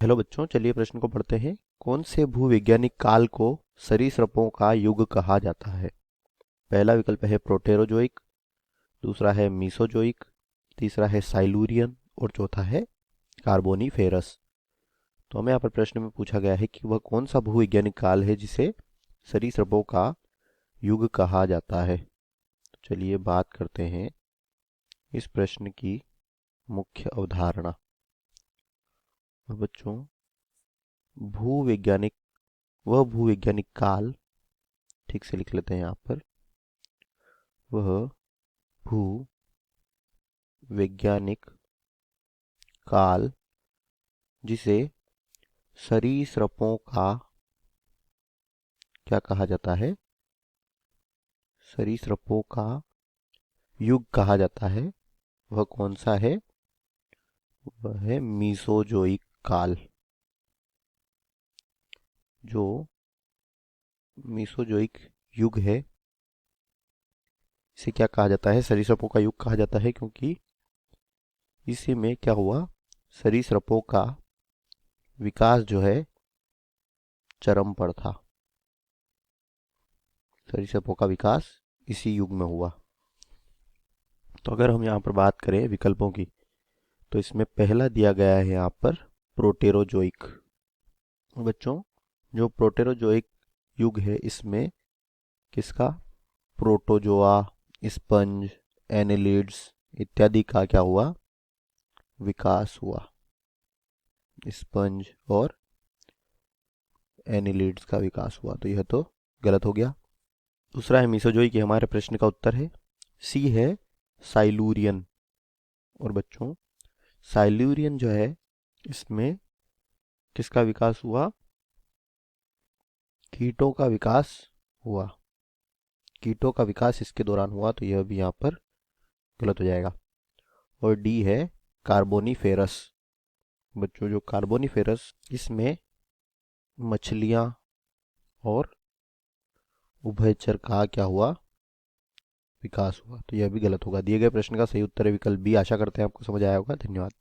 Hello बच्चों, चलिए प्रश्न को पढ़ते हैं। कौन से भूवैज्ञानिक काल को सरीसृपों का युग कहा जाता है? पहला विकल्प है प्रोटेरोजोइक, दूसरा है मीसोजोइक, तीसरा है साइलूरियन और चौथा है कार्बोनीफेरस। तो हमें यहाँ पर प्रश्न में पूछा गया है कि वह कौन सा भूवैज्ञानिक काल है जिसे सरीसृपों का युग कहा जाता है। तो चलिए बात करते हैं इस प्रश्न की मुख्य अवधारणा। और बच्चों, भूवैज्ञानिक वह भूवैज्ञानिक काल, ठीक से लिख लेते हैं यहाँ पर, वह भू वैज्ञानिक काल जिसे सरीसृपों का क्या कहा जाता है? सरीसृपों का युग कहा जाता है। वह कौन सा है? वह है मीसोजोइक काल। जो मीसोजोइक युग है, इसे क्या कहा जाता है? सरीसृपों का युग कहा जाता है, क्योंकि इसी में क्या हुआ, सरीसृपों का विकास जो है चरम पर था। सरीसृपों का विकास इसी युग में हुआ। तो अगर हम यहाँ पर बात करें विकल्पों की, तो इसमें पहला दिया गया है यहाँ पर प्रोटेरोजोइक। बच्चों, जो प्रोटेरोजोइक युग है, इसमें किसका, प्रोटोजोआ, स्पंज, एनेलिड्स इत्यादि का क्या हुआ, विकास हुआ। स्पंज और एनेलिड्स का विकास हुआ, तो यह तो गलत हो गया। दूसरा है मीसोजोइक, ये हमारे प्रश्न का उत्तर है। सी है साइलूरियन। और बच्चों, साइलूरियन जो है, इसमें किसका विकास हुआ, कीटों का विकास हुआ। कीटों का विकास इसके दौरान हुआ, तो यह भी यहाँ पर गलत हो जाएगा। और डी है कार्बोनीफेरस। बच्चों, जो कार्बोनीफेरस, इसमें मछलियाँ और उभयचर का क्या हुआ, विकास हुआ, तो यह भी गलत होगा। दिए गए प्रश्न का सही उत्तर है विकल्प बी। आशा करते हैं आपको समझ आया होगा। धन्यवाद।